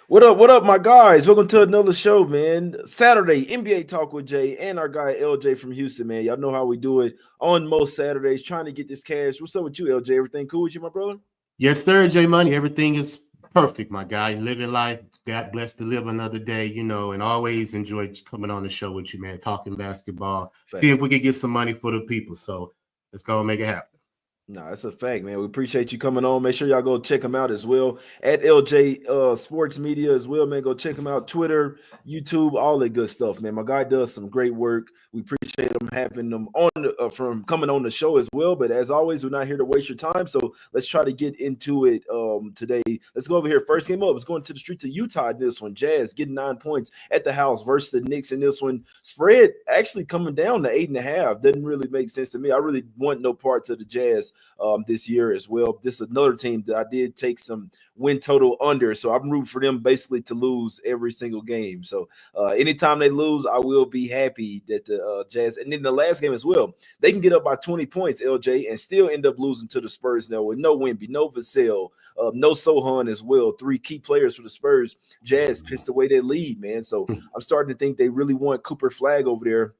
What up, my guys? Welcome to another show, man. Saturday, NBA Talk with Jay and our guy LJ from Houston, man. Y'all know how we do it on most Saturdays, trying to get this cash. What's up with you, LJ? Everything cool with you, my brother? Yes, sir, J Money. Everything is perfect, my guy. Living life. God blessed to live another day, and always enjoy coming on the show with you, man. Talking basketball. See if we can get some money for the people. So let's go and make it happen. Nah, that's a fact, man. We appreciate you coming on. Make sure y'all go check him out as well at LJ Sports Media as well, man. Go check him out, Twitter, YouTube, all that good stuff, man. My guy does some great work. We appreciate him having them on from coming on the show as well. But as always, we're not here to waste your time, so let's try to get into it today. Let's go over here. First game up is going to the streets of Utah in this one. Jazz getting 9 points at the house versus the Knicks in this one. Spread actually coming down to 8.5. Doesn't really make sense to me. I really want no parts of the Jazz this year as well. This is another team that I did take some win total under, so I'm rooting for them basically to lose every single game. So anytime they lose, I will be happy that the Jazz, and then the last game as well, they can get up by 20 points, LJ, and still end up losing to the Spurs now with no Wemby, no Vassell, no Sohan as well. 3 key players for the Spurs. Jazz pissed away their lead, man. So I'm starting to think they really want Cooper Flag over there.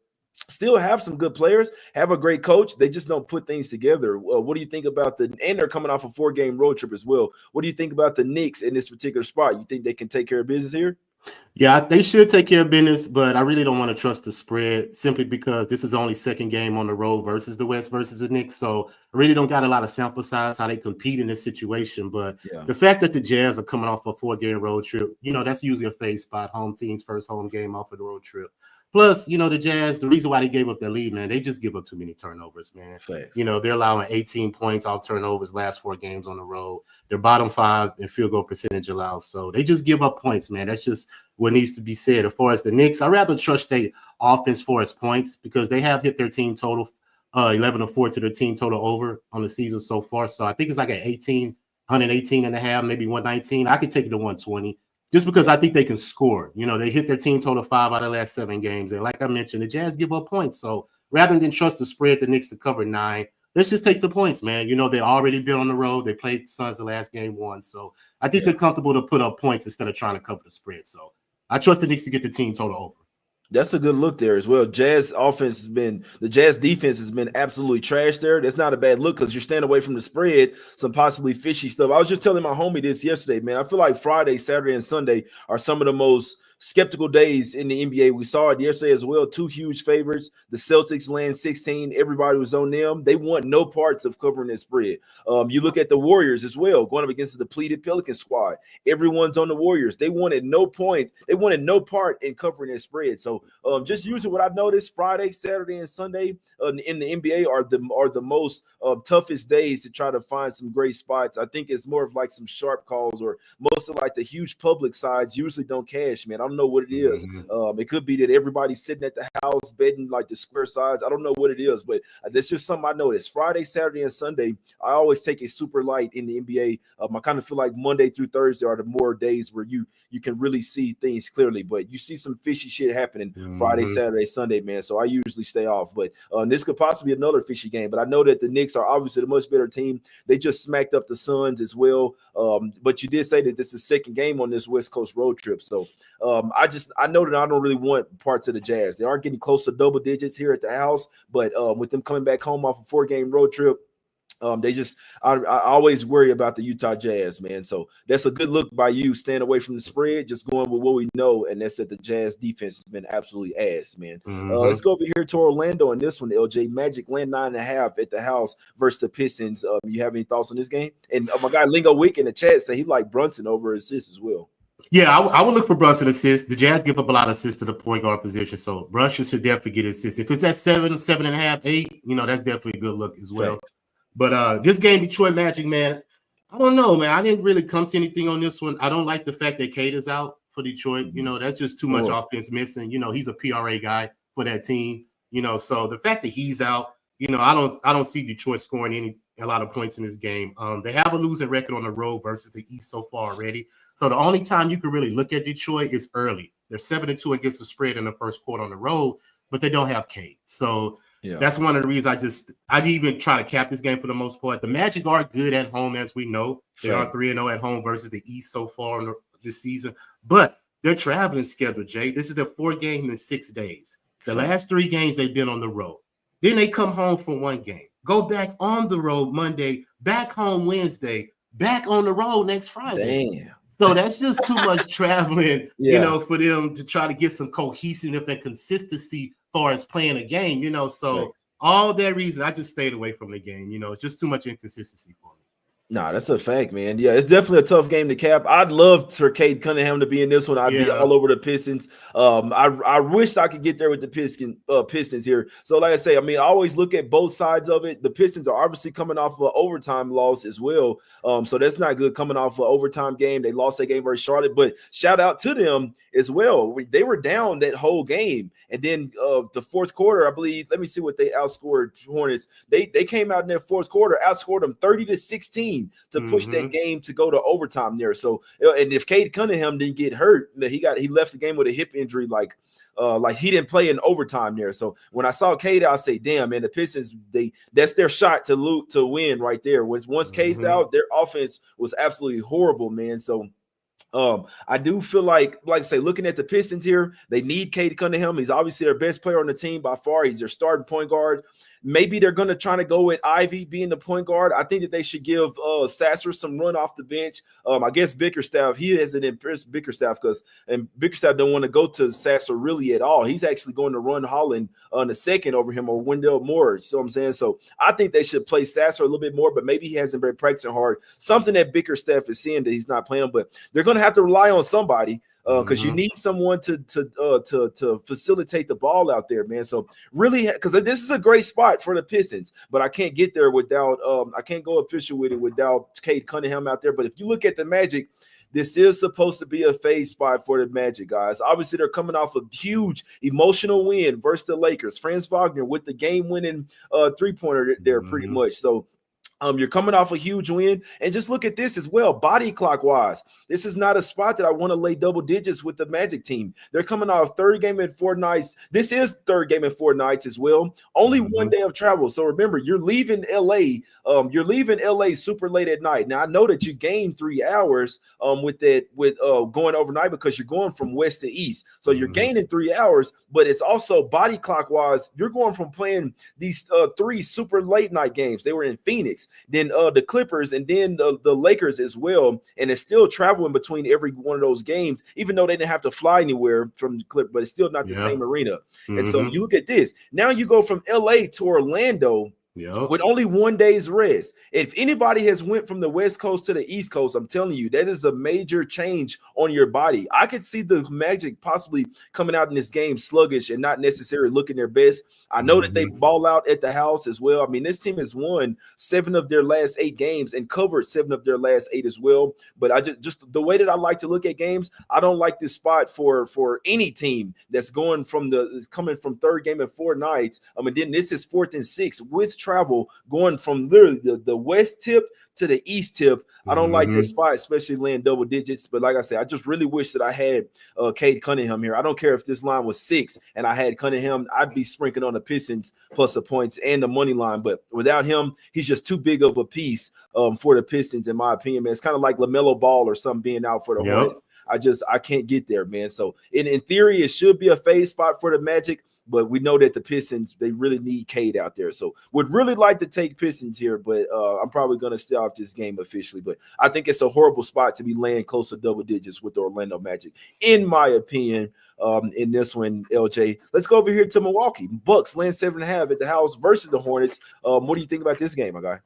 Still have some good players, have a great coach. They just don't put things together. What do you think about and they're coming off a 4-game road trip as well. What do you think about the Knicks in this particular spot? You think they can take care of business here? Yeah, they should take care of business, but I really don't want to trust the spread simply because this is only second game on the road versus the West versus the Knicks. So I really don't got a lot of sample size how they compete in this situation. But the fact that the Jazz are coming off a 4-game road trip, that's usually a phase spot, home team's first home game off of the road trip. Plus, the Jazz, the reason why they gave up their lead, man, they just give up too many turnovers, man. Facts. They're allowing 18 points off turnovers last 4 games on the road. They're bottom 5 in field goal percentage allowed. So they just give up points, man. That's just what needs to be said. As far as the Knicks, I'd rather trust their offense for its points because they have hit their team total 11-4 to their team total over on the season so far. So I think it's like an 118 and a half, maybe 119. I could take it to 120. Just because I think they can score. They hit their team total 5 out of the last 7 games. And like I mentioned, the Jazz give up points. So rather than trust the spread, the Knicks to cover 9, let's just take the points, man. They already been on the road. They played the Suns the last game 1. So I think they're comfortable to put up points instead of trying to cover the spread. So I trust the Knicks to get the team total over. That's a good look there as well. The Jazz defense has been absolutely trash there. That's not a bad look because you're staying away from the spread, some possibly fishy stuff. I was just telling my homie this yesterday, man. I feel like Friday, Saturday, and Sunday are some of the most skeptical days in the NBA. We saw it yesterday as well. 2 huge favorites. The Celtics land 16. Everybody was on them. They want no parts of covering that spread. You look at the Warriors as well, going up against the depleted Pelicans squad. Everyone's on the Warriors. They wanted no part in covering that spread. So just using what I've noticed, Friday, Saturday, and Sunday in the NBA are the most toughest days to try to find some great spots. I think it's more of like some sharp calls, or most of like the huge public sides usually don't cash, man. I don't know what it is. It could be that everybody's sitting at the house betting like the square sides. I don't know what it is, but that's just something I noticed. Friday, Saturday, and Sunday, I always take it super light in the NBA. I kind of feel like Monday through Thursday are the more days where you can really see things clearly, but you see some fishy shit happening Friday, Saturday, Sunday, man. So I usually stay off, but this could possibly be another fishy game. But I know that the Knicks are obviously the much better team. They just smacked up the Suns as well. But you did say that this is the second game on this West Coast road trip. So I know that I don't really want parts of the Jazz. They aren't getting close to double digits here at the house, but with them coming back home off a 4-game road trip, I always worry about the Utah Jazz, man. So that's a good look by you, staying away from the spread, just going with what we know, and that's that the Jazz defense has been absolutely ass, man. Let's go over here to Orlando in this one, LJ. Magic land 9.5 at the house versus the Pistons. You have any thoughts on this game? And my guy Lingo Wick in the chat say he liked Brunson over assists as well. Yeah, I would look for Brunson assists. The Jazz give up a lot of assists to the point guard position, so Brunson should definitely get assists. If it's at 7.5, 8, that's definitely a good look as well. Thanks. But this game, Detroit Magic, man, I don't know, man. I didn't really come to anything on this one. I don't like the fact that Cade is out for Detroit. That's just too much offense missing. He's a PRA guy for that team. So the fact that he's out, I don't see Detroit scoring a lot of points in this game. They have a losing record on the road versus the East so far already. So the only time you can really look at Detroit is early. They're 7-2 against the spread in the first quarter on the road, but they don't have Cade. So that's one of the reasons I'd even try to cap this game for the most part. The Magic are good at home, as we know. They are 3-0 at home versus the East so far this season. But their traveling schedule, Jay, this is their 4th game in 6 days. The last 3 games they've been on the road. Then they come home for 1 game, go back on the road Monday, back home Wednesday, back on the road next Friday. Damn. So that's just too much traveling, Yeah. for them to try to get some cohesiveness and consistency as far as playing a game, So Thanks. all that reason, I just stayed away from the game, just too much inconsistency for me. Nah, that's a fact, man. Yeah, it's definitely a tough game to cap. I'd love for Cade Cunningham to be in this one. I'd be all over the Pistons. I wish I could get there with the Pistons here. So, like I say, I mean, I always look at both sides of it. The Pistons are obviously coming off of an overtime loss as well. So that's not good coming off of an overtime game. They lost that game versus Charlotte, but shout out to them as well. They were down that whole game. And then the fourth quarter, I believe, let me see what they outscored Hornets. They came out in their fourth quarter, outscored them 30-16 to push that game to go to overtime there. So, and if Cade Cunningham didn't get hurt, he left the game with a hip injury, like he didn't play in overtime there. So when I saw Cade, I say, damn, man, the Pistons, that's their shot to win right there. Once Cade's out, their offense was absolutely horrible, man. So I do feel like I say, looking at the Pistons here, they need Cade Cunningham. He's obviously their best player on the team by far. He's their starting point guard. Maybe they're going to try to go with Ivy being the point guard. I think that they should give Sasser some run off the bench. I guess Bickerstaff, he hasn't impressed Bickerstaff because Bickerstaff don't want to go to Sasser really at all. He's actually going to run Holland on the second over him, or Wendell Moore. So I'm saying, so I think they should play Sasser a little bit more, but maybe he hasn't been practicing hard. Something that Bickerstaff is seeing that he's not playing, but they're going to have to rely on somebody. Because you need someone to facilitate the ball out there, man. So really, because this is a great spot for the Pistons, but I can't get there without I can't go official with it without Cade Cunningham out there. But if you look at the Magic, this is supposed to be a phase spot for the Magic, guys. Obviously, they're coming off a huge emotional win versus the Lakers. Franz Wagner with the game-winning three-pointer there, pretty much. So. You're coming off a huge win, and just look at this as well. Body clock wise, this is not a spot that I want to lay double digits with the Magic team. They're coming off 3rd game in 4 nights. This is 3rd game in 4 nights as well. Only 1 day of travel. So remember, you're leaving LA. You're leaving LA super late at night. Now I know that you gained 3 hours with going overnight because you're going from west to east. So you're gaining 3 hours, but it's also body clock wise. You're going from playing these 3 super late night games. They were in Phoenix, then the Clippers, and then the Lakers as well. And it's still traveling between every one of those games, even though they didn't have to fly anywhere from the Clippers, but it's still not the same arena. And so you look at this. Now you go from LA to Orlando. With only 1 day's rest. If anybody has went from the West Coast to the East Coast, I'm telling you, that is a major change on your body. I could see the Magic possibly coming out in this game sluggish and not necessarily looking their best. I know that they ball out at the house as well. I mean, this team has won 7 of their last 8 games and covered 7 of their last 8 as well. But I just the way that I like to look at games, I don't like this spot for any team that's coming from 3rd game in 4 nights. I mean, then this is 4th and 6 with travel going from literally the west tip to the east tip. I don't like this spot, especially laying double digits. But like I said, I just really wish that I had Cade Cunningham here. I don't care if this line was 6 and I had Cunningham, I'd be sprinkling on the Pistons plus the points and the money line. But without him, he's just too big of a piece for the Pistons, in my opinion, man. It's kind of like LaMelo Ball or something being out for the Hornets. I can't get there, man. So in theory, it should be a phase spot for the Magic. But we know that the Pistons, they really need Cade out there. So would really like to take Pistons here, but I'm probably going to stay off this game officially. But I think it's a horrible spot to be laying close to double digits with the Orlando Magic, in my opinion, in this one, LJ. Let's go over here to Milwaukee. Bucks laying 7.5 at the house versus the Hornets. What do you think about this game, my guy?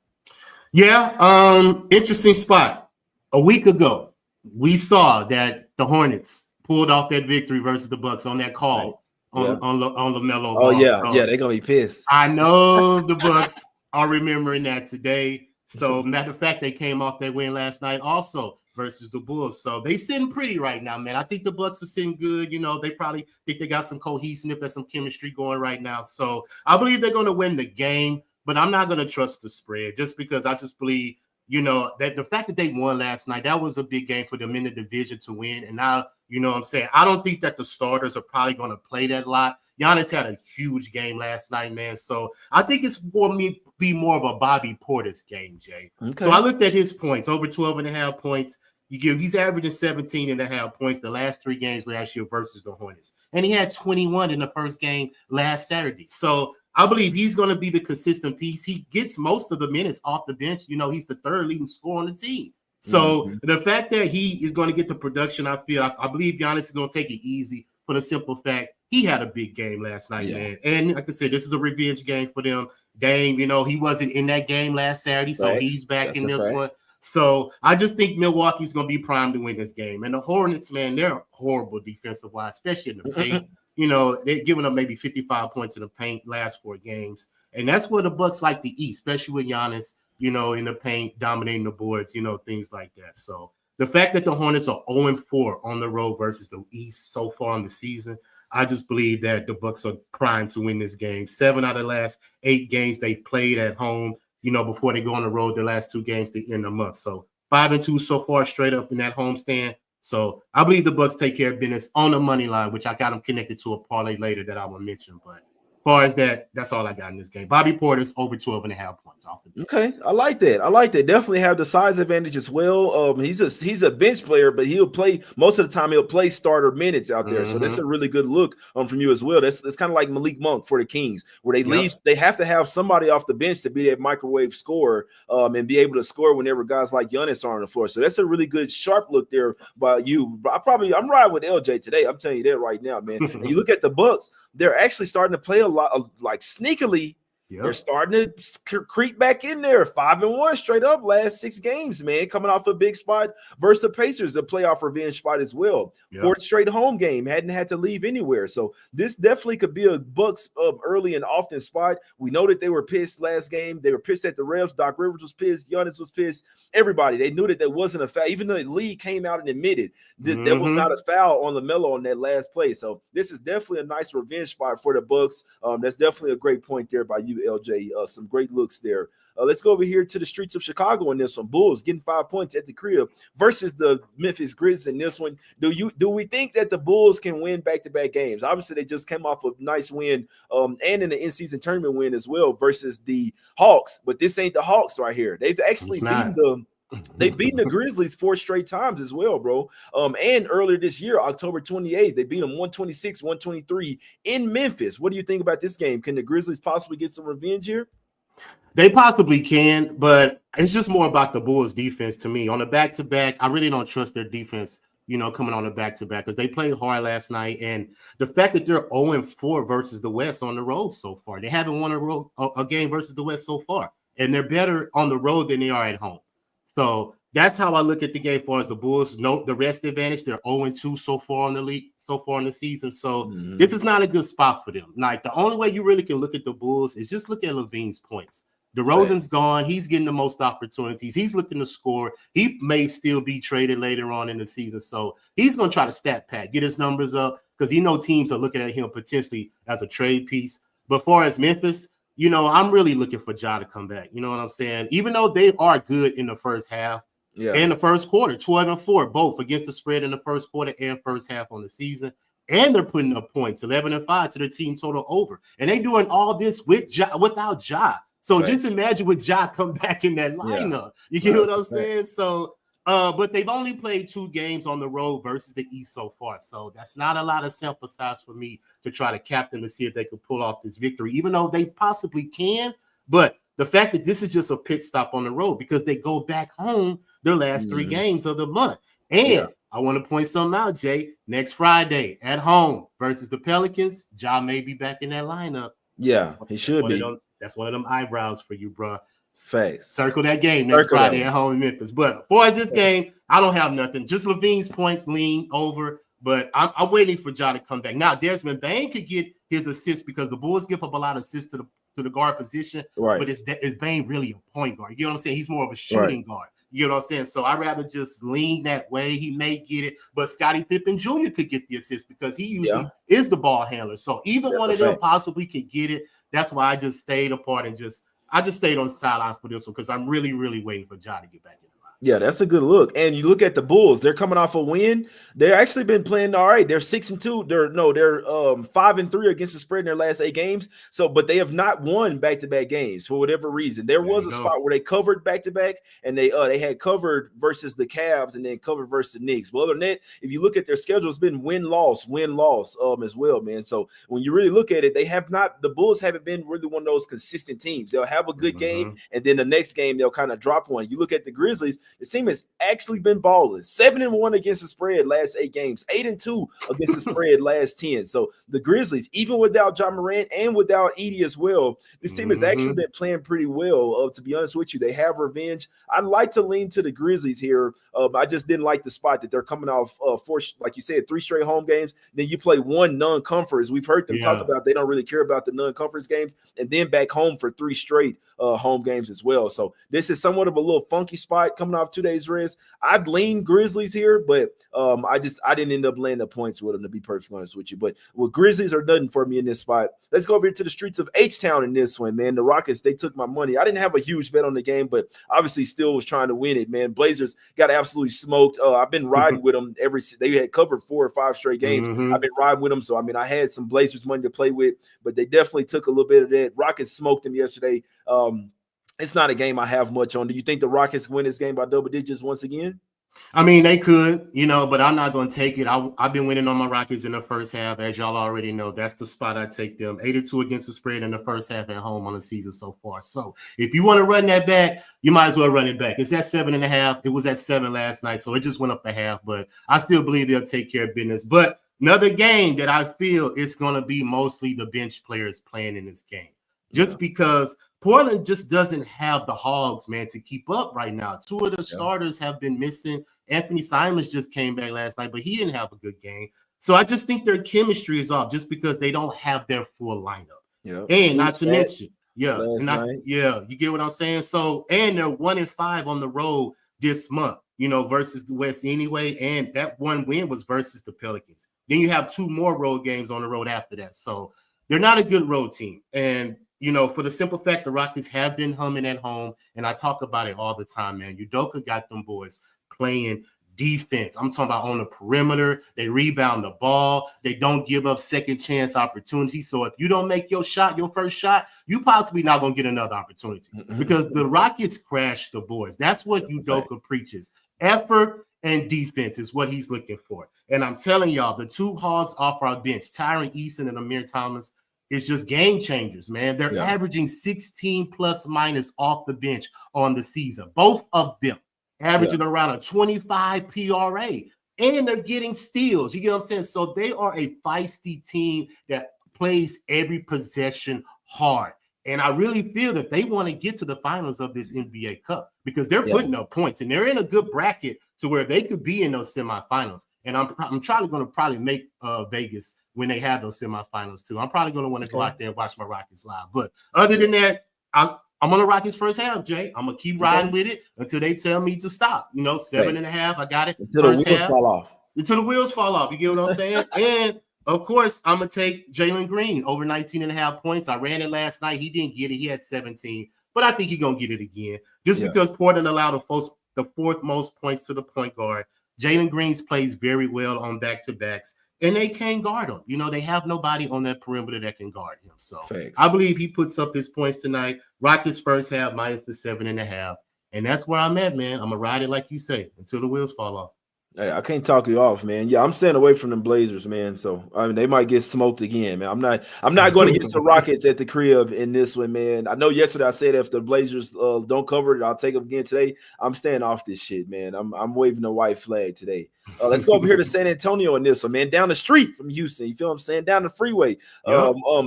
Yeah, interesting spot. A week ago, we saw that the Hornets pulled off that victory versus the Bucks on that call. Right. On LaMelo Ball. Oh, yeah. So yeah, they're going to be pissed. I know the Bucks are remembering that today. So, matter of fact, they came off that win last night also versus the Bulls. So, they sitting pretty right now, man. I think the Bucks are sitting good. You know, they probably think they got some cohesiveness, there's some chemistry going right now. So, I believe they're going to win the game, but I'm not going to trust the spread just because I just believe, you know, that the fact that they won last night, that was a big game for them in the division to win. And now, you know what I'm saying? I don't think that the starters are probably going to play that lot. Giannis had a huge game last night, man. So I think it's for me be more of a Bobby Portis game, Jay. Okay. So I looked at his points, over 12.5 points. He's averaging 17.5 points the last 3 games last year versus the Hornets. And he had 21 in the first game last Saturday. So I believe he's going to be the consistent piece. He gets most of the minutes off the bench. He's the 3rd leading scorer on the team. So the fact that he is going to get the production, I believe Giannis is going to take it easy for the simple fact he had a big game last night, man. And like I said, this is a revenge game for them. Dame, he wasn't in that game last Saturday, so he's back in this one. So I just think Milwaukee's going to be primed to win this game. And the Hornets, man, they're horrible defensive-wise, especially in the paint. They're giving up maybe 55 points in the paint last 4 games. And that's where the Bucks like to eat, especially with Giannis, in the paint, dominating the boards, things like that. So the fact that the Hornets are 0-4 on the road versus the East so far in the season, I just believe that the Bucks are primed to win this game. 7 out of the last 8 games they've played at home, before they go on the road, the last 2 games to end the month. So 5-2 so far straight up in that homestand. So I believe the Bucks take care of business on the money line, which I got them connected to a parlay later that I will mention. But as far as that, that's all I got in this game. Bobby Porter's over 12.5 points off the bench. Okay, I like that. Definitely have the size advantage as well. He's a bench player, but he'll play most of the time. He'll play starter minutes out there, so that's a really good look from you as well. That's kind of like Malik Monk for the Kings, where they leave. They have to have somebody off the bench to be that microwave scorer and be able to score whenever guys like Giannis are on the floor. So that's a really good sharp look there by you. I'm riding with LJ today. I'm telling you that right now, man. And you look at the Bucks. They're actually starting to play a lot, like sneakily. They're starting to creep back in there. 5-1 straight up last 6 games, man. Coming off a big spot versus the Pacers, a playoff revenge spot as well. 4th straight home game, hadn't had to leave anywhere. So this definitely could be a Bucks early and often spot. We know that they were pissed last game. They were pissed at the refs. Doc Rivers was pissed. Giannis was pissed. Everybody, they knew that wasn't a foul. Even though the league came out and admitted that there was not a foul on LaMelo on that last play. So this is definitely a nice revenge spot for the Bucks. That's definitely a great point there by you, LJ. Some great looks there. Let's go over here to the streets of Chicago in this one. Bulls getting 5 points at the crib versus the Memphis Grizzlies in this one. Do we think that the Bulls can win back-to-back games? Obviously, they just came off a nice win and in the in-season tournament win as well versus the Hawks. But this ain't the Hawks right here. They've actually They've beaten the Grizzlies 4 straight times as well, bro. And earlier this year, October 28th, they beat them 126-123 in Memphis. What do you think about this game? Can the Grizzlies possibly get some revenge here? They possibly can, but it's just more about the Bulls' defense to me. On a back-to-back, I really don't trust their defense, coming on a back-to-back because they played hard last night. And the fact that they're 0-4 versus the West on the road so far, they haven't won a game versus the West so far. And they're better on the road than they are at home. So that's how I look at the game as far as the Bulls. Note the rest advantage. They're 0-2 so far in the league, so far in the season. So this is not a good spot for them. Like the only way you really can look at the Bulls is just look at LaVine's points. DeRozan's gone. He's getting the most opportunities. He's looking to score. He may still be traded later on in the season. So he's going to try to stat pack, get his numbers up because teams are looking at him potentially as a trade piece. But far as Memphis, I'm really looking for Ja to come back. You know what I'm saying? Even though they are good in the first half and the first quarter, 12-4, both against the spread in the first quarter and first half on the season. And they're putting up points, 11-5 to their team total over. And they're doing all this without Ja. So just imagine with Ja come back in that lineup. You get what I'm saying? So, but they've only played 2 games on the road versus the East so far. So that's not a lot of sample size for me to try to cap them to see if they can pull off this victory, even though they possibly can. But the fact that this is just a pit stop on the road because they go back home their last 3 games of the month. And I want to point something out, Jay. Next Friday at home versus the Pelicans, Ja may be back in that lineup. Yeah, he should be. That's one of them eyebrows for you, bro. Face. Circle that game next Friday at home in Memphis. But for this game, I don't have nothing. Just LaVine's points lean over. But I'm waiting for Ja to come back. Now, Desmond Bane could get his assist because the Bulls give up a lot of assists to the guard position. Right. But is Bane really a point guard? You know what I'm saying? He's more of a shooting guard. You know what I'm saying? So I'd rather just lean that way. He may get it. But Scottie Pippen Jr. could get the assist because he usually is the ball handler. So either one of them possibly could get it. That's why I just stayed apart and I just stayed on the sideline for this one because I'm really, really waiting for Ja to get back in the line. Yeah, that's a good look. And you look at the Bulls; they're coming off a win. They're actually been playing all right. They're 6-2. They're 5-3 against the spread in their last 8 games. So, but they have not won back-to-back games for whatever reason. There There was you a go. spot where they covered back-to-back, and they had covered versus the Cavs and then covered versus the Knicks. But other than that, if you look at their schedule, it's been win-loss as well, man. So when you really look at it, they have not. The Bulls haven't been really one of those consistent teams. They'll have a good game, Mhm. and then the next game they'll kind of drop one. You look at the Grizzlies. This team has actually been balling 7-1 against the spread last 8 games, 8-2 against the spread last 10. So the Grizzlies, even without John Morant and without Edie as well, this team has actually Mhm. been playing pretty well. To be honest with you, they have revenge. I'd like to lean to the Grizzlies here. I just didn't like the spot that they're coming off four, like you said, 3 straight home games. Then you play one non-conference. We've heard them talk Yeah. about they don't really care about the non-conference games, and then back home for 3 straight home games as well. So this is somewhat of a little funky spot coming off 2 days rest. I'd lean Grizzlies here, but I didn't end up laying the points with them, to be perfectly honest with you. But Grizzlies are nothing for me in this spot. Let's go over here to the streets of H-Town in this one, man. The Rockets, they took my money. I didn't have a huge bet on the game, but obviously still was trying to win it, man. Blazers got absolutely smoked. I've been riding with them they had covered 4 or 5 straight games. I've Mhm. been riding with them, so I mean, I had some Blazers money to play with, but they definitely took a little bit of that. Rockets smoked them yesterday. It's not a game I have much on. Do you think the Rockets win this game by double digits once again? I mean, they could, but I'm not going to take it. I've been winning on my Rockets in the first half, as y'all already know. That's the spot I take them. 8-2 against the spread in the first half at home on the season so far. So if you want to run that back, you might as well run it back. It's at 7.5. It was at 7 last night, so it just went up a half. But I still believe they'll take care of business. But another game that I feel it's going to be mostly the bench players playing in this game. Just because Portland just doesn't have the hogs, man, to keep up right now. 2 of the starters have been missing. Anthony Simons just came back last night, but he didn't have a good game. So I just think their chemistry is off just because they don't have their full lineup. Yeah. And not to mention, last night. you get what I'm saying? So, and they're 1-5 on the road this month, versus the West anyway. And that one win was versus the Pelicans. Then you have 2 more road games on the road after that. So they're not a good road team. And for the simple fact the Rockets have been humming at home, and I talk about it all the time, man. Udoka got them boys playing defense. I'm talking about on the perimeter. They rebound the ball. They don't give up second chance opportunities. So if you don't make your first shot, you possibly not going to get another opportunity because the Rockets crash the boys. That's what Udoka preaches. Effort and defense is what he's looking for. And I'm telling y'all, the 2 hogs off our bench, Tyron Eason and Amir Thomas, it's just game changers, man. They're averaging 16 plus minus off the bench on the season. Both of them averaging around a 25 PRA. And they're getting steals. You get what I'm saying? So they are a feisty team that plays every possession hard. And I really feel that they want to get to the finals of this NBA Cup because they're putting up points and they're in a good bracket to where they could be in those semifinals. And I'm going to probably make Vegas when they have those semifinals too. I'm probably going to want to go out there and watch my Rockets live. But other than that, I'm on the Rockets first half, Jay. I'm going to keep riding with it until they tell me to stop. 7.5, I got it. Until the wheels fall off. Until the wheels fall off. You get what I'm saying? And of course, I'm going to take Jalen Green over 19.5 points. I ran it last night. He didn't get it. He had 17. But I think he's going to get it again. Just because Portland allowed the 4th most points to the point guard. Jalen Green plays very well on back-to-backs. And they can't guard him. They have nobody on that perimeter that can guard him. So I believe he puts up his points tonight. Rockets first half minus the 7.5. And that's where I'm at, man. I'm going to ride it like you say until the wheels fall off. Hey, I can't talk you off, man. Yeah, I'm staying away from them Blazers, man. So I mean, they might get smoked again, man. I'm not going against the Rockets at the crib in this one, man. I know yesterday I said if the Blazers don't cover it, I'll take them again today. I'm staying off this shit, man. I'm waving the white flag today. Let's go over here to San Antonio in this one, man. Down the street from Houston, you feel what I'm saying? Down the freeway.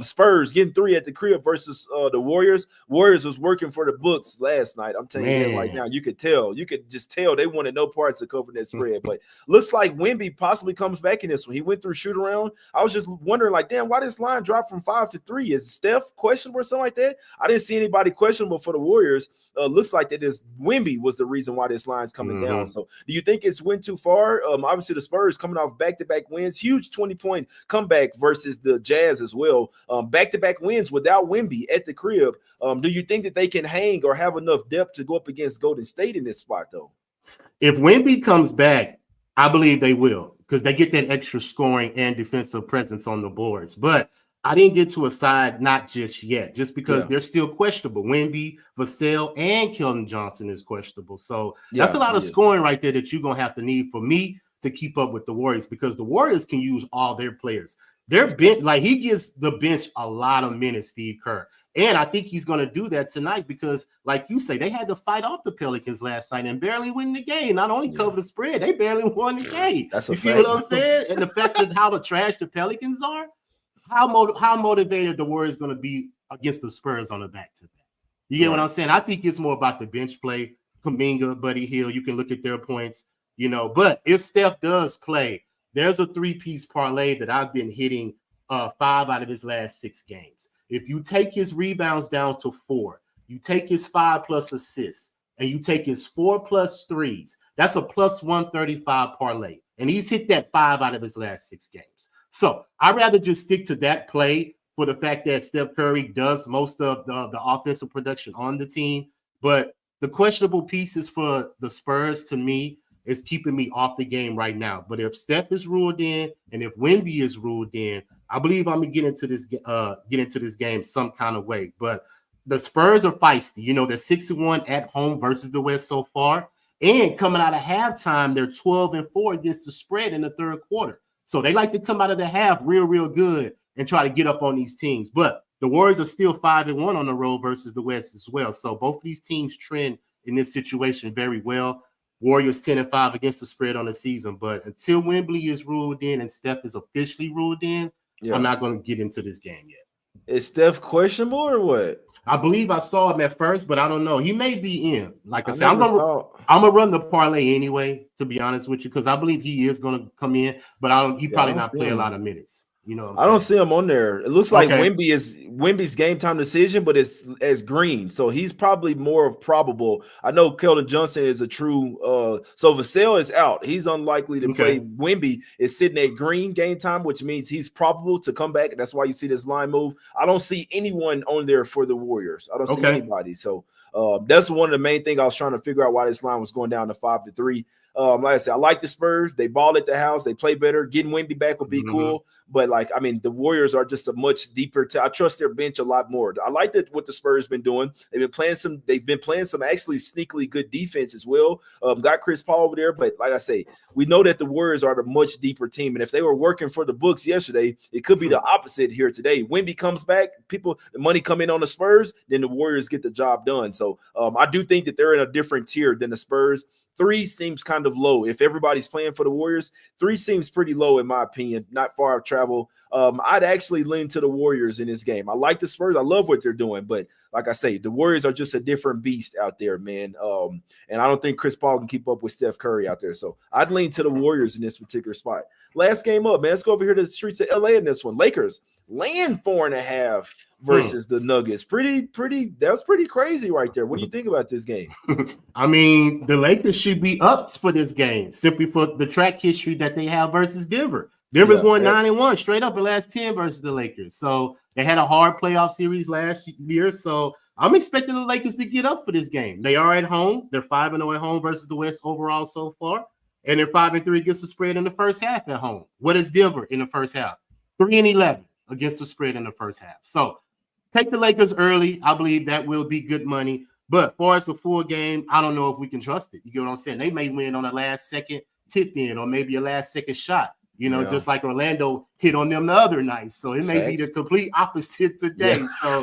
Spurs getting 3 at the crib versus the Warriors. Warriors was working for the books last night. I'm telling you that right now. You could just tell they wanted no parts of covering that spread, but looks like Wemby possibly comes back in this one. He went through shoot around. I was just wondering, like, damn, why this line dropped from 5 to 3? Is Steph questionable or something like that? I didn't see anybody questionable for the Warriors. Looks like that is Wemby was the reason why this line's coming down. So do you think it's went too far? Obviously the Spurs coming off back-to-back wins, huge 20-point comeback versus the Jazz as well. Back-to-back wins without Wemby at the crib. Do you think that they can hang or have enough depth to go up against Golden State in this spot, though? If Wemby comes back, I believe they will because they get that extra scoring and defensive presence on the boards. But I didn't get to a side not just yet, just because they're still questionable. Wemby, Vassell, and Keldon Johnson is questionable. So that's a lot of scoring right there that you're going to have to need for me to keep up with the Warriors because the Warriors can use all their players. Their bench, like he gives the bench a lot of minutes, Steve Kerr. And I think he's going to do that tonight because, like you say, they had to fight off the Pelicans last night and barely win the game. Not only cover the spread, they barely won the game. That's you see what I'm saying? And the fact that how the trash the Pelicans are, how motivated the Warriors going to be against the Spurs on the back-to-back. You get what I'm saying? I think it's more about the bench play. Kuminga, Buddy Hield, you can look at their points, But if Steph does play, there's a three-piece parlay that I've been hitting 5 out of his last 6 games. If you take his rebounds down to 4, you take his 5+ assists, and you take his 4+ threes, that's a plus 135 parlay. And he's hit that 5 out of his last 6 games. So I'd rather just stick to that play for the fact that Steph Curry does most of the offensive production on the team. But the questionable pieces for the Spurs, to me, is keeping me off the game right now. But if Steph is ruled in and if Wemby is ruled in, I believe I'm gonna get into this game some kind of way. But the Spurs are feisty. They're 6-1 at home versus the West so far. And coming out of halftime, they're 12-4 against the spread in the third quarter. So they like to come out of the half real good and try to get up on these teams. But the Warriors are still 5-1 on the road versus the West as well. So both of these teams trend in this situation very well. Warriors 10-5 against the spread on the season. But until Wembley is ruled in and Steph is officially ruled in, I'm not going to get into this game yet. Is Steph questionable or what? I believe I saw him at first, but I don't know. He may be in. Like I said, I'm gonna run the parlay anyway, to be honest with you, because I believe he is going to come in, but he probably not play a lot of minutes. I don't see him on there. It looks like Wemby's game time decision, but it's as green. So he's probably more of probable. I know Keldon Johnson is a true so Vassell is out. He's unlikely to play. Wemby is sitting at green game time, which means he's probable to come back. That's why you see this line move. I don't see anyone on there for the Warriors. I don't see anybody. So that's one of the main things I was trying to figure out why this line was going down to 5-3. Like I said, I like the Spurs. They ball at the house. They play better. Getting Wemby back would be cool. But the Warriors are just a much deeper. I trust their bench a lot more. I like what the Spurs been doing. They've been playing some actually sneakily good defense as well. Got Chris Paul over there, but like I say, we know that the Warriors are the much deeper team. And if they were working for the books yesterday, it could be the opposite here today. Wemby comes back, the money come in on the Spurs, then the Warriors get the job done. So I do think that they're in a different tier than the Spurs. 3 seems kind of low. If everybody's playing for the Warriors, 3 seems pretty low in my opinion. Not far of travel. I'd actually lean to the Warriors in this game. I like the Spurs. I love what they're doing, but like I say, the Warriors are just a different beast out there, man. And I don't think Chris Paul can keep up with Steph Curry out there. So I'd lean to the Warriors in this particular spot. Last game up, man. Let's go over here to the streets of LA in this one. Lakers laying 4.5 versus the Nuggets. That's pretty crazy right there. What do you think about this game? I mean, the Lakers should be up for this game simply for the track history that they have versus Denver. Denver's won 9-1 straight up in the last 10 versus the Lakers. So they had a hard playoff series last year. So I'm expecting the Lakers to get up for this game. They are at home. They're 5-0 at home versus the West overall so far. And they're 5-3 against the spread in the first half at home. What is Denver in the first half? 3-11 against the spread in the first half. So take the Lakers early. I believe that will be good money. But as far as the full game, I don't know if we can trust it. You get what I'm saying? They may win on a last-second tip-in or maybe a last-second shot, just like Orlando hit on them the other night. So it may be the complete opposite today. So,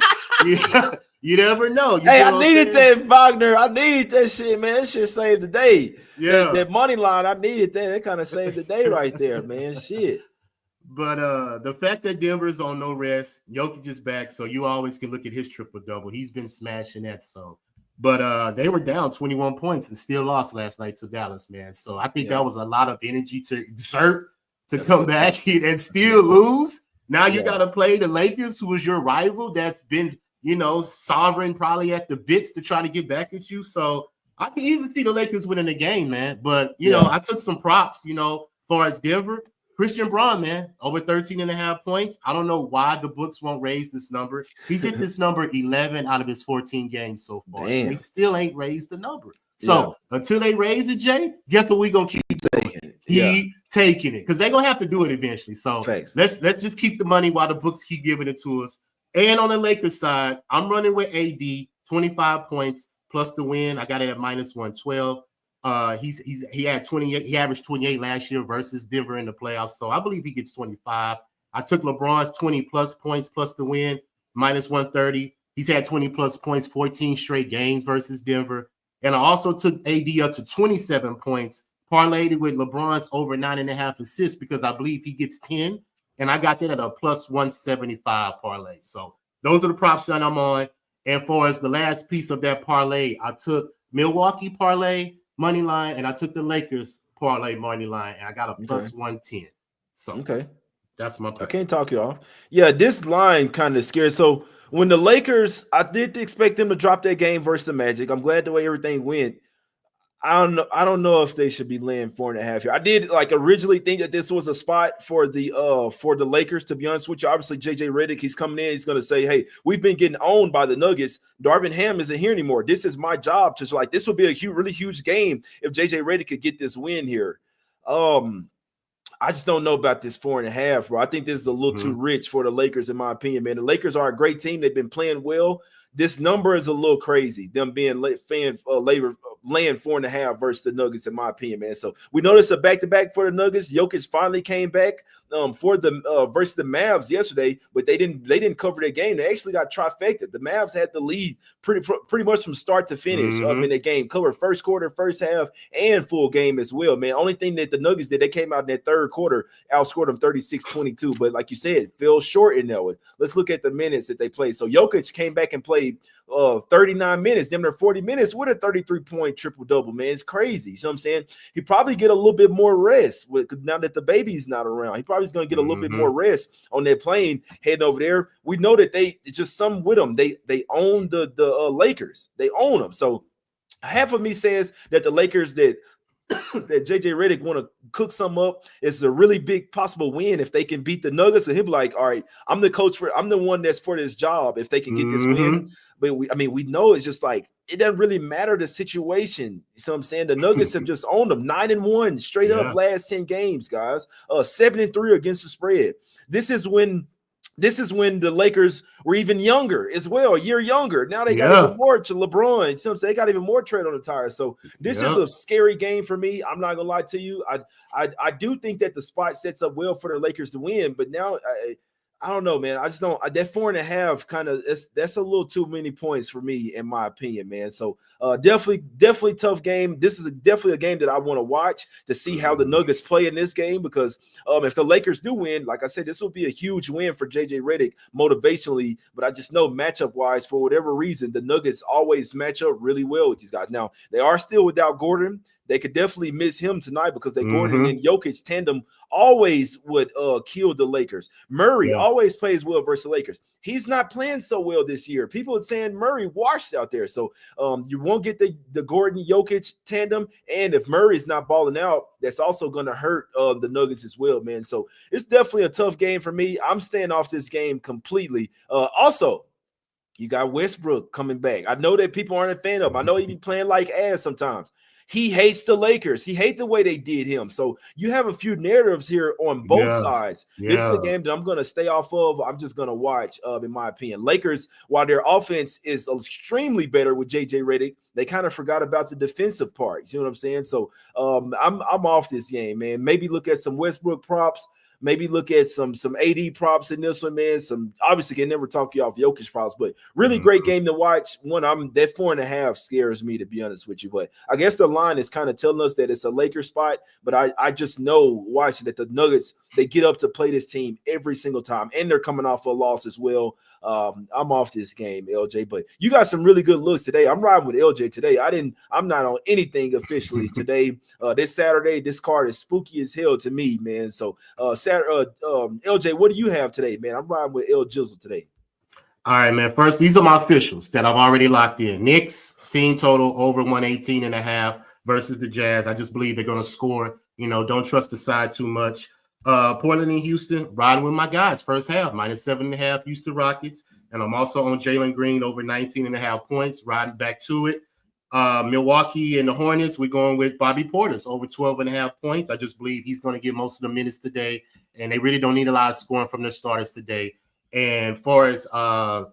you never know. I needed that, Wagner. I needed that shit, man. That shit saved the day. Yeah. That money line, I needed that. That kind of saved the day right there, man. Shit. But the fact that Denver's on no rest, Jokic is back, so you always can look at his triple-double. He's been smashing that. So, but they were down 21 points and still lost last night to Dallas, man. So I think that was a lot of energy to exert to come back and still lose. Now you got to play the Lakers, who is your rival that's been, sovereign probably at the bits to try to get back at you. So I can easily see the Lakers winning the game, man. But, I took some props, as far as Denver. Christian Braun, man, over 13.5 points. I don't know why the books won't raise this number. He's hit this number 11 out of his 14 games so far. They still ain't raised the number. Yeah. So until they raise it, Jay, guess what we gonna keep doing? Keep taking it, because they're gonna have to do it eventually. So let's just keep the money while the books keep giving it to us. And on the Lakers side, I'm running with AD 25 points plus the win. I got it at minus 112. He had 28. He averaged 28 last year versus Denver in the playoffs. So I believe he gets 25. I took LeBron's 20 plus points plus the win, minus 130. He's had 20 plus points, 14 straight games versus Denver. And I also took AD up to 27 points, parlayed it with LeBron's over 9.5 assists because I believe he gets 10. And I got that at a plus 175 parlay. So those are the props that I'm on. And for as the last piece of that parlay, I took Milwaukee parlay money line, and I took the Lakers parlay money line, and I got a plus 110. So that's my play. I can't talk you off. Yeah, this line kind of scared. So when the Lakers, I did expect them to drop that game versus the Magic. I'm glad the way everything went. I don't know if they should be laying 4.5 here. I did originally think that this was a spot for the Lakers, to be honest with you. Obviously, JJ Redick, he's coming in, he's gonna say, hey, we've been getting owned by the Nuggets. Darvin Ham isn't here anymore. This is my job to this would be a really huge game if JJ Redick could get this win here. I just don't know about this 4.5, bro. I think this is a little too rich for the Lakers, in my opinion, man. The Lakers are a great team. They've been playing well. This number is a little crazy, them being laying 4.5 versus the Nuggets, in my opinion, man. So we noticed a back-to-back for the Nuggets. Jokic finally came back for the versus the Mavs yesterday, but they didn't cover their game. They actually got trifecta. The Mavs had the lead pretty much from start to finish in the game. Covered first quarter, first half, and full game as well, man. Only thing that the Nuggets did, they came out in that third quarter, outscored them 36-22. But like you said, fell short in that one. Let's look at the minutes that they played. So Jokic came back and played 39 minutes, damn near 40 minutes with a 33-point triple-double, man. It's crazy. You know what I'm saying? He probably get a little bit more rest now that the baby's not around. He probably is going to get a little bit more rest on that plane heading over there. We know that it's just something with them. They own the Lakers. They own them. So half of me says that the Lakers that JJ Redick want to cook some up. It's a really big possible win if they can beat the Nuggets, and he'll be like, all right, I'm the one that's for this job if they can get this win. But we know it's just like it doesn't really matter the situation. You see what I'm saying? The Nuggets have just owned them 9-1 straight up last 10 games, guys. 7-3 against the spread. This is when the Lakers were even younger as well, a year younger. Now they got even more to LeBron. So they got even more tread on the tires. So this is a scary game for me. I'm not gonna lie to you. I do think that the spot sets up well for the Lakers to win, but now I don't know, man. I just don't. That 4.5 kind of that's a little too many points for me, in my opinion, man. So definitely tough game. This is definitely a game that I want to watch to see how the Nuggets play in this game, because if the Lakers do win, like I said, this will be a huge win for JJ Redick motivationally. But I just know matchup wise, for whatever reason, the Nuggets always match up really well with these guys. Now they are still without Gordon. They could definitely miss him tonight because the Gordon and Jokic tandem always would kill the Lakers. Murray always plays well versus the Lakers. He's not playing so well this year. People are saying Murray washed out there. So you won't get the Gordon-Jokic tandem. And if Murray's not balling out, that's also going to hurt the Nuggets as well, man. So it's definitely a tough game for me. I'm staying off this game completely. Also, you got Westbrook coming back. I know that people aren't a fan of him. I know he be playing like ass sometimes. He hates the Lakers. He hates the way they did him. So you have a few narratives here on both sides. This is a game that I'm going to stay off of. I'm just going to watch, in my opinion. Lakers, while their offense is extremely better with JJ Redick, they kind of forgot about the defensive part. You see what I'm saying? So I'm off this game, man. Maybe look at some Westbrook props. Maybe look at some AD props in this one, man. Obviously can never talk you off Jokic props, but really great game to watch. That 4.5 scares me, to be honest with you. But I guess the line is kind of telling us that it's a Lakers spot. But I just know watching that the Nuggets, they get up to play this team every single time, and they're coming off a loss as well. I'm off this game, LJ. But you got some really good looks today. I'm riding with LJ today. I'm not on anything officially today. This Saturday, this card is spooky as hell to me, man. So LJ, what do you have today, man? I'm riding with L Jizzle today. All right, man. First, these are my officials that I've already locked in. Knicks team total over 118.5 versus the Jazz. I just believe they're going to score. Don't trust the side too much. Portland and Houston, riding with my guys first half, minus 7.5 Houston Rockets. And I'm also on Jalen Green over 19.5 points, riding back to it. Milwaukee and the Hornets, we're going with Bobby Portis over 12.5 points. I just believe he's going to get most of the minutes today, and they really don't need a lot of scoring from their starters today. And for as Denver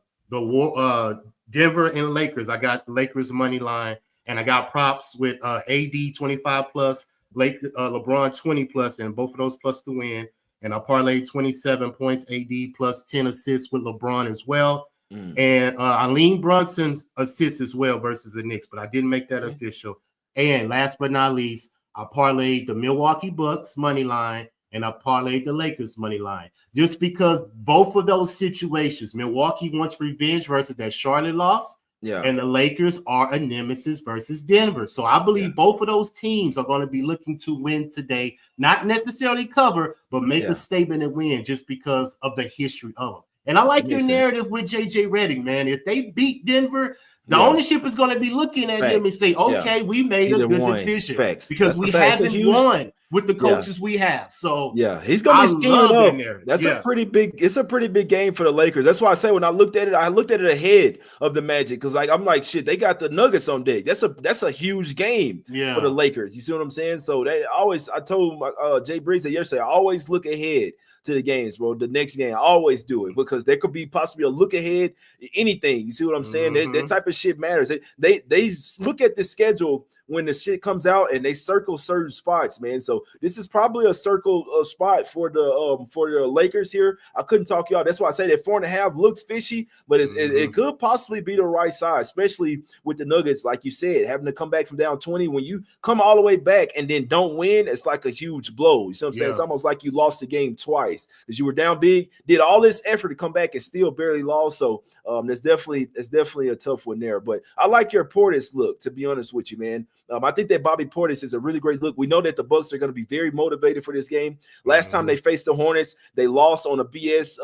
and the Lakers, I got the Lakers money line, and I got props with AD 25 plus, LeBron 20 plus, and both of those plus to win. And I parlayed 27 points, AD plus 10 assists with LeBron as well. And I lean Brunson's assists as well versus the Knicks, but I didn't make that official. And last but not least, I parlayed the Milwaukee Bucks money line, and I parlayed the Lakers money line. Just because both of those situations, Milwaukee wants revenge versus that Charlotte loss, and the Lakers are a nemesis versus Denver. So I believe both of those teams are going to be looking to win today, not necessarily cover, but make a statement and win just because of the history of them. And I like your narrative with JJ Redick, man. If they beat Denver, the ownership is going to be looking at him and say, okay, we made a good decision because we haven't won with the coaches we have. So he's going to be scheming up. That's a pretty big. It's a pretty big game for the Lakers. That's why I say when I looked at it ahead of the Magic because I'm like, shit, they got the Nuggets on deck. That's a huge game for the Lakers. You see what I'm saying? So I told Jay Briggs that yesterday, I always look ahead to the games, bro. The next game, I always do it because there could be possibly a look ahead, anything. You see what I'm saying? That type of shit matters. They look at the schedule when the shit comes out and they circle certain spots, man. So this is probably a circle spot for the Lakers here. I couldn't talk y'all. That's why I say that 4.5 looks fishy, but it could possibly be the right side, especially with the Nuggets, like you said, having to come back from down 20. When you come all the way back and then don't win, it's like a huge blow. You see what I'm saying? It's almost like you lost the game twice because you were down big, did all this effort to come back and still barely lost. So it's definitely a tough one there. But I like your Portis look, to be honest with you, man. I think that Bobby Portis is a really great look. We know that the Bucks are going to be very motivated for this game. Last time they faced the Hornets, they lost on a BS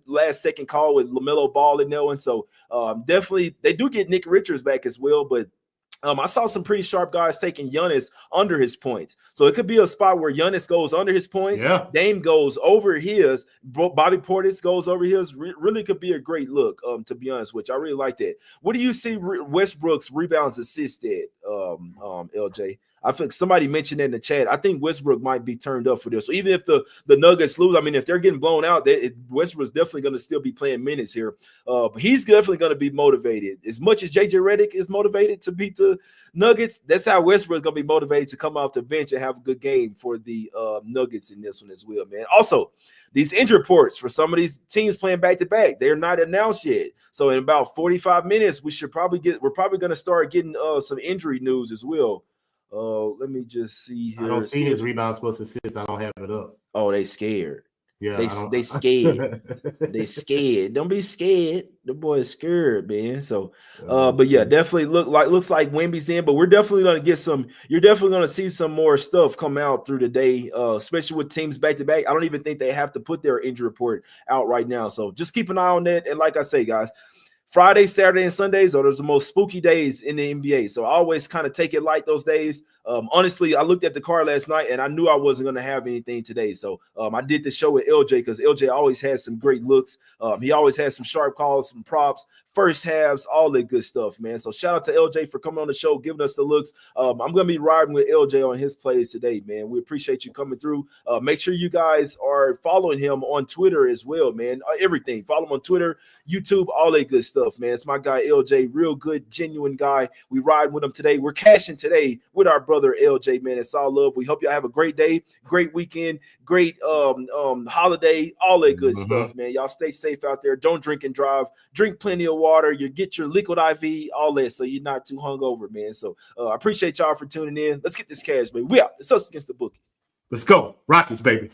last second call with LaMelo Ball in there. And so definitely they do get Nick Richards back as well, but I saw some pretty sharp guys taking Giannis under his points. So it could be a spot where Giannis goes under his points. Dame goes over his. Bobby Portis goes over his. Really could be a great look, to be honest with you. I really like that. What do you see Westbrook's rebounds assist at, LJ? I think somebody mentioned in the chat. I think Westbrook might be turned up for this. So even if the Nuggets lose, I mean, if they're getting blown out, Westbrook's definitely going to still be playing minutes here. But he's definitely going to be motivated. As much as JJ Redick is motivated to beat the Nuggets, that's how Westbrook's going to be motivated to come off the bench and have a good game for the Nuggets in this one as well, man. Also, these injury reports for some of these teams playing back-to-back, they're not announced yet. So in about 45 minutes, we're probably going to start getting some injury news as well. Let me just see here. I don't see his rebounds plus assists. I don't have it up. Oh, they scared. Yeah, they scared. They scared. Don't be scared. The boy is scared, man. So, but yeah, definitely looks like Wemby's in. But we're definitely gonna get some. You're definitely gonna see some more stuff come out through the day, especially with teams back to back. I don't even think they have to put their injury report out right now. So just keep an eye on that. And like I say, guys, Friday, Saturday, and Sundays are those the most spooky days in the NBA. So I always kind of take it light those days. Honestly, I looked at the card last night and I knew I wasn't going to have anything today. So I did the show with LJ because LJ always has some great looks. He always has some sharp calls, some props, first halves, all that good stuff, man. So shout out to LJ for coming on the show, giving us the looks. I'm going to be riding with LJ on his plays today, man. We appreciate you coming through. Make sure you guys are following him on Twitter as well, man. Everything. Follow him on Twitter, YouTube, all that good stuff, man. It's my guy LJ, real good, genuine guy. We ride with him today. We're cashing today with our brother LJ, man. It's all love. We hope y'all have a great day, great weekend, great holiday, all that good stuff, man. Y'all stay safe out there. Don't drink and drive. Drink plenty of water. You get your liquid IV, all that, so you're not too hungover, man. So I appreciate y'all for tuning in. Let's get this cash, baby. We out. It's Us Against the Bookies. Let's go. Rockets, baby.